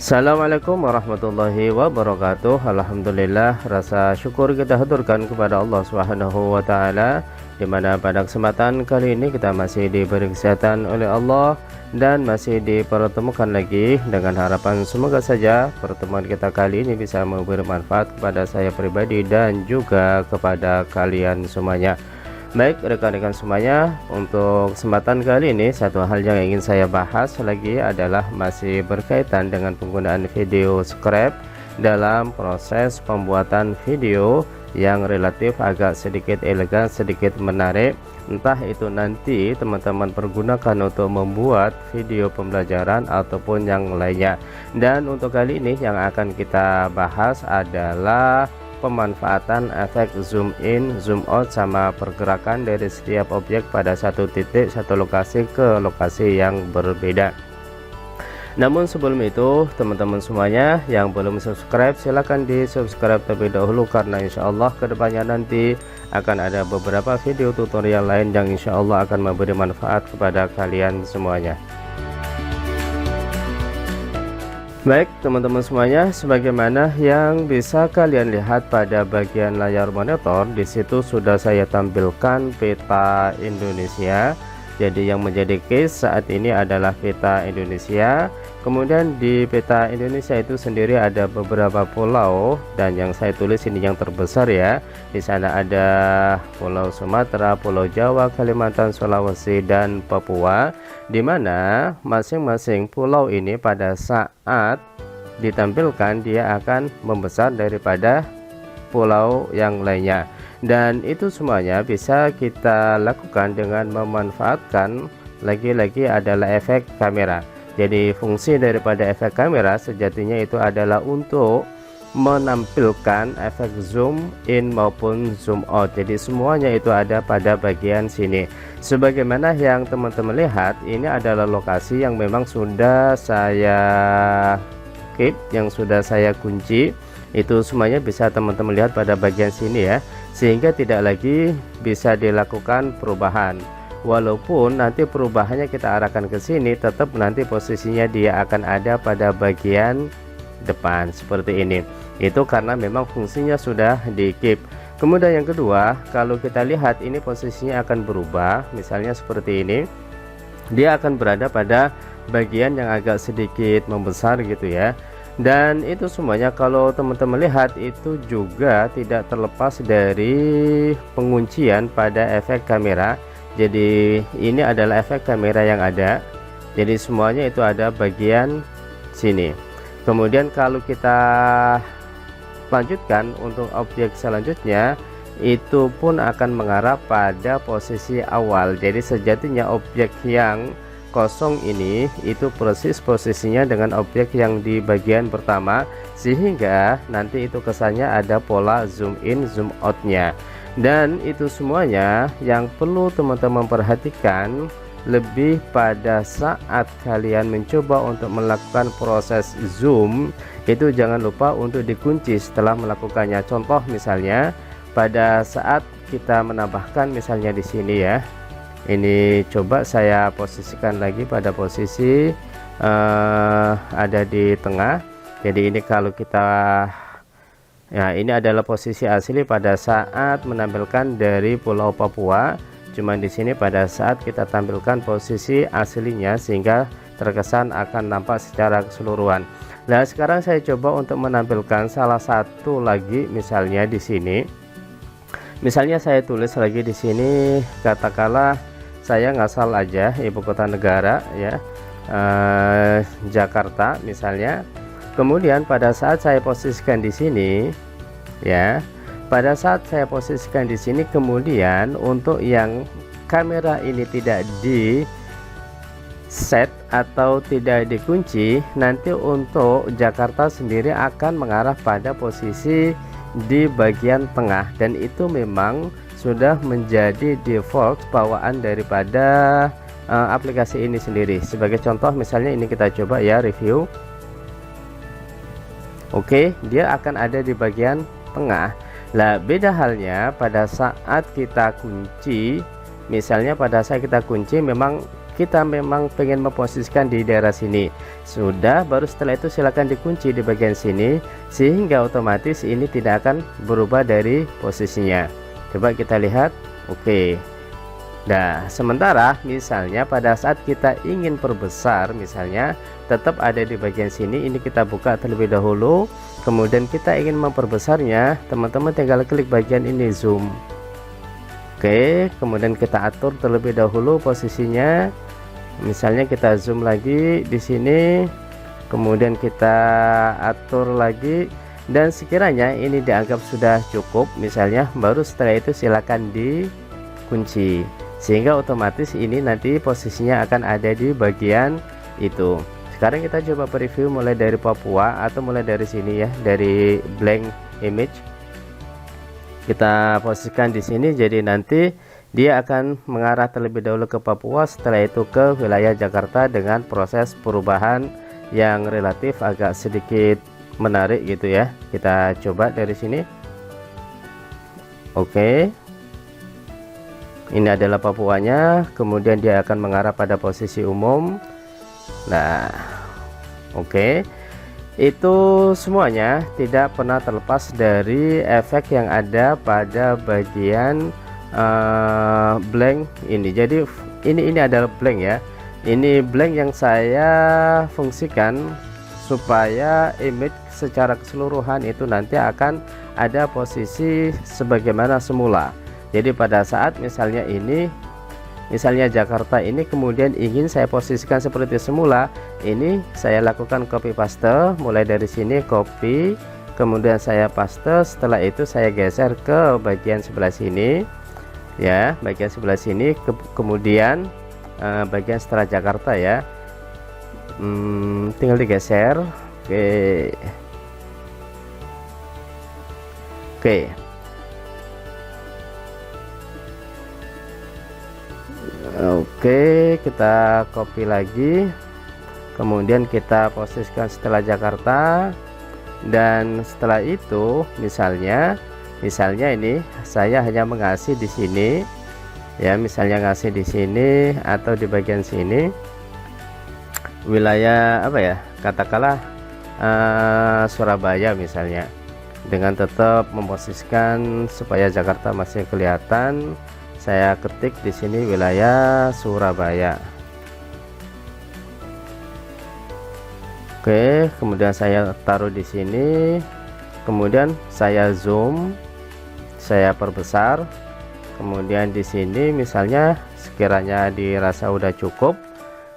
Assalamualaikum warahmatullahi wabarakatuh. Alhamdulillah, rasa syukur kita haturkan kepada Allah Subhanahu wa taala, di mana pada kesempatan kali ini kita masih diberi kesehatan oleh Allah dan masih dipertemukan lagi dengan harapan semoga saja pertemuan kita kali ini bisa memberi manfaat kepada saya pribadi dan juga kepada kalian semuanya. Baik rekan-rekan semuanya, untuk kesempatan kali ini satu hal yang ingin saya bahas lagi adalah masih berkaitan dengan penggunaan video scrap dalam proses pembuatan video yang relatif agak sedikit elegan, sedikit menarik. Entah itu nanti teman-teman pergunakan untuk membuat video pembelajaran ataupun yang lainnya. Dan untuk kali ini yang akan kita bahas adalah pemanfaatan efek zoom in, zoom out, sama pergerakan dari setiap objek pada satu titik, satu lokasi ke lokasi yang berbeda. Namun sebelum itu, teman-teman semuanya yang belum subscribe, silahkan di subscribe terlebih dahulu, karena insya Allah kedepannya nanti akan ada beberapa video tutorial lain yang insya Allah akan memberi manfaat kepada kalian semuanya. Baik teman-teman semuanya, sebagaimana yang bisa kalian lihat pada bagian layar monitor, di situ sudah saya tampilkan peta Indonesia. Jadi yang menjadi case saat ini adalah peta Indonesia. Kemudian di peta Indonesia itu sendiri ada beberapa pulau, dan yang saya tulis ini yang terbesar ya. Di sana ada Pulau Sumatera, Pulau Jawa, Kalimantan, Sulawesi, dan Papua, di mana masing-masing pulau ini pada saat ditampilkan dia akan membesar daripada pulau yang lainnya. Dan itu semuanya bisa kita lakukan dengan memanfaatkan lagi-lagi adalah efek kamera. Jadi fungsi daripada efek kamera sejatinya itu adalah untuk menampilkan efek zoom in maupun zoom out. Jadi semuanya itu ada pada bagian sini. Sebagaimana yang teman-teman lihat, ini adalah lokasi yang memang sudah saya keep, yang sudah saya kunci. Itu semuanya bisa teman-teman lihat pada bagian sini ya, sehingga tidak lagi bisa dilakukan perubahan. Walaupun nanti perubahannya kita arahkan ke sini, tetap nanti posisinya dia akan ada pada bagian depan seperti ini. Itu karena memang fungsinya sudah di keep. Kemudian yang kedua, kalau kita lihat ini posisinya akan berubah, misalnya seperti ini, dia akan berada pada bagian yang agak sedikit membesar gitu ya. Dan itu semuanya kalau teman-teman lihat itu juga tidak terlepas dari penguncian pada efek kamera. Jadi ini adalah efek kamera yang ada, jadi semuanya itu ada bagian sini. Kemudian kalau kita lanjutkan untuk objek selanjutnya, itu pun akan mengarah pada posisi awal. Jadi sejatinya objek yang kosong ini itu persis posisinya dengan objek yang di bagian pertama, sehingga nanti itu kesannya ada pola zoom in zoom out nya. Dan itu semuanya yang perlu teman-teman perhatikan lebih pada saat kalian mencoba untuk melakukan proses zoom, itu jangan lupa untuk dikunci setelah melakukannya. Contoh misalnya pada saat kita menambahkan misalnya di sini ya, ini coba saya posisikan lagi pada posisi ada di tengah. Jadi ini kalau kita, ya ini adalah posisi asli pada saat menampilkan dari Pulau Papua. Cuman di sini pada saat kita tampilkan posisi aslinya sehingga terkesan akan nampak secara keseluruhan. Nah sekarang saya coba untuk menampilkan salah satu lagi, misalnya di sini. Misalnya saya tulis lagi di sini, katakanlah saya ngasal aja ibu kota negara ya, Jakarta misalnya. Kemudian pada saat saya posisikan di sini ya, pada saat saya posisikan di sini, kemudian untuk yang kamera ini tidak di set atau tidak dikunci, nanti untuk Jakarta sendiri akan mengarah pada posisi di bagian tengah, dan itu memang sudah menjadi default bawaan daripada aplikasi ini sendiri. Sebagai contoh misalnya ini kita coba ya, review. Oke, dia akan ada di bagian tengah. Lah beda halnya pada saat kita kunci, misalnya pada saat kita kunci memang kita memang pengen memposisikan di daerah sini. Sudah, baru setelah itu silakan dikunci di bagian sini sehingga otomatis ini tidak akan berubah dari posisinya. Coba kita lihat. Oke. Nah, sementara misalnya pada saat kita ingin perbesar, misalnya tetap ada di bagian sini, ini kita buka terlebih dahulu, kemudian kita ingin memperbesarnya, teman-teman tinggal klik bagian ini zoom. Oke, kemudian kita atur terlebih dahulu posisinya, misalnya kita zoom lagi di sini, kemudian kita atur lagi, dan sekiranya ini dianggap sudah cukup misalnya, baru setelah itu silakan dikunci sehingga otomatis ini nanti posisinya akan ada di bagian itu. Sekarang kita coba preview mulai dari Papua atau mulai dari sini ya, dari blank image kita posisikan di sini, jadi nanti dia akan mengarah terlebih dahulu ke Papua, setelah itu ke wilayah Jakarta dengan proses perubahan yang relatif agak sedikit menarik gitu ya. Kita coba dari sini. Oke, ini adalah Papuanya, kemudian dia akan mengarah pada posisi umum. Nah, oke, itu semuanya tidak pernah terlepas dari efek yang ada pada bagian blank ini. Jadi ini adalah blank ya, ini blank yang saya fungsikan supaya image secara keseluruhan itu nanti akan ada posisi sebagaimana semula. Jadi pada saat misalnya ini, misalnya Jakarta ini kemudian ingin saya posisikan seperti semula, ini saya lakukan copy paste, mulai dari sini copy, kemudian saya paste, setelah itu saya geser ke bagian sebelah sini ya, bagian sebelah sini, kemudian bagian setelah Jakarta ya, tinggal digeser. Oke. Oke, kita copy lagi, kemudian kita posisikan setelah Jakarta, dan setelah itu misalnya ini saya hanya mengasih di sini ya, misalnya ngasih di sini atau di bagian sini wilayah apa ya, katakanlah Surabaya misalnya, dengan tetap memposisikan supaya Jakarta masih kelihatan. Saya ketik di sini wilayah Surabaya. Oke, kemudian saya taruh di sini, kemudian saya zoom, saya perbesar, kemudian di sini misalnya sekiranya dirasa udah cukup,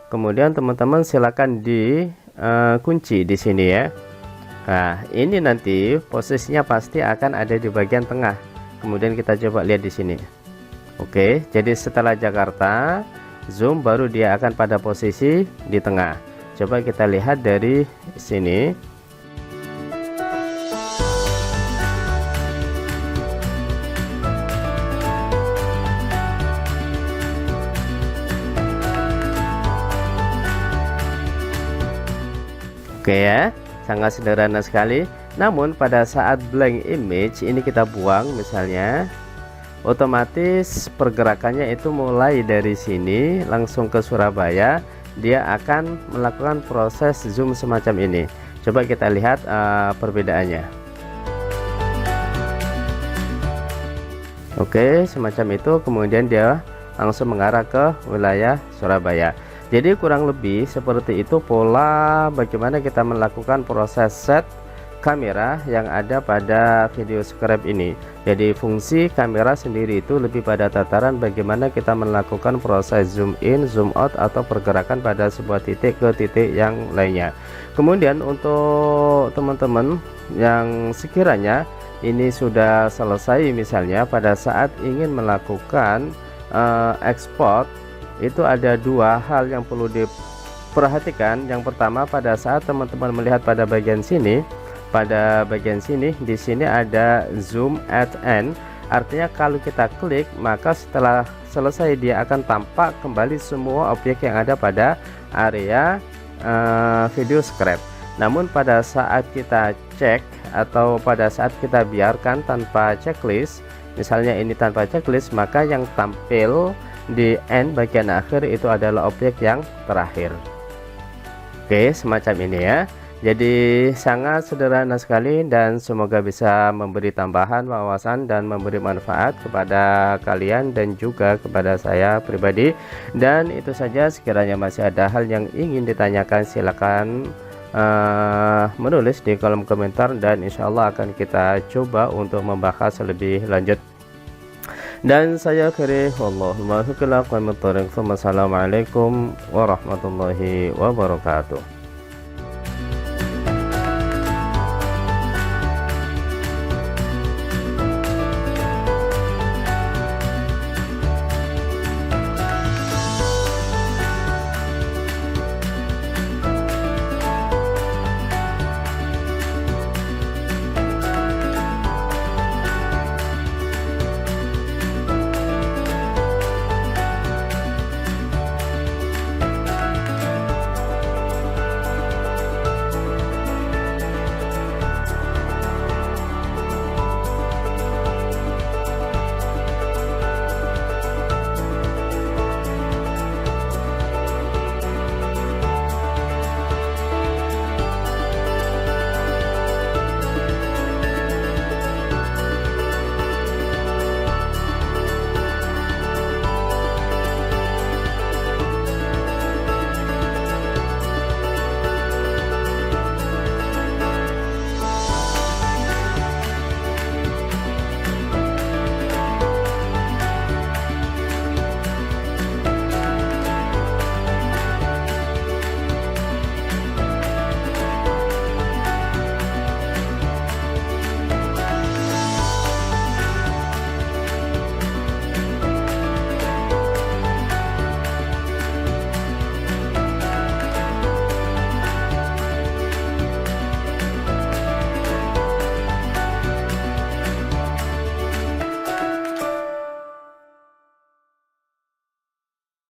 kemudian teman-teman silakan dikunci di sini ya. Nah, ini nanti posisinya pasti akan ada di bagian tengah. Kemudian kita coba lihat di sini. Oke, jadi setelah Jakarta zoom baru dia akan pada posisi di tengah. Coba kita lihat dari sini. Oke ya, sangat sederhana sekali. Namun pada saat blank image ini kita buang misalnya, otomatis pergerakannya itu mulai dari sini langsung ke Surabaya, dia akan melakukan proses zoom semacam ini. Coba kita lihat perbedaannya. Oke, semacam itu, kemudian dia langsung mengarah ke wilayah Surabaya. Jadi kurang lebih seperti itu pola bagaimana kita melakukan proses set kamera yang ada pada video script ini. Jadi fungsi kamera sendiri itu lebih pada tataran bagaimana kita melakukan proses zoom in, zoom out, atau pergerakan pada sebuah titik ke titik yang lainnya. Kemudian untuk teman-teman yang sekiranya ini sudah selesai, misalnya pada saat ingin melakukan ekspor, itu ada dua hal yang perlu diperhatikan. Yang pertama, pada saat teman-teman melihat pada bagian sini, di sini ada zoom at end, artinya kalau kita klik maka setelah selesai dia akan tampak kembali semua objek yang ada pada area video script. Namun pada saat kita cek atau pada saat kita biarkan tanpa checklist, misalnya ini tanpa checklist, maka yang tampil di end bagian akhir itu adalah objek yang terakhir. Oke, semacam ini ya. Jadi sangat sederhana sekali dan semoga bisa memberi tambahan wawasan dan memberi manfaat kepada kalian dan juga kepada saya pribadi. Dan itu saja, sekiranya masih ada hal yang ingin ditanyakan silakan menulis di kolom komentar dan insya Allah akan kita coba untuk membahas lebih lanjut. Dan saya akhiri wallahul muwaffiq ila aqwamit thoriq. Wassalamualaikum warahmatullahi wabarakatuh.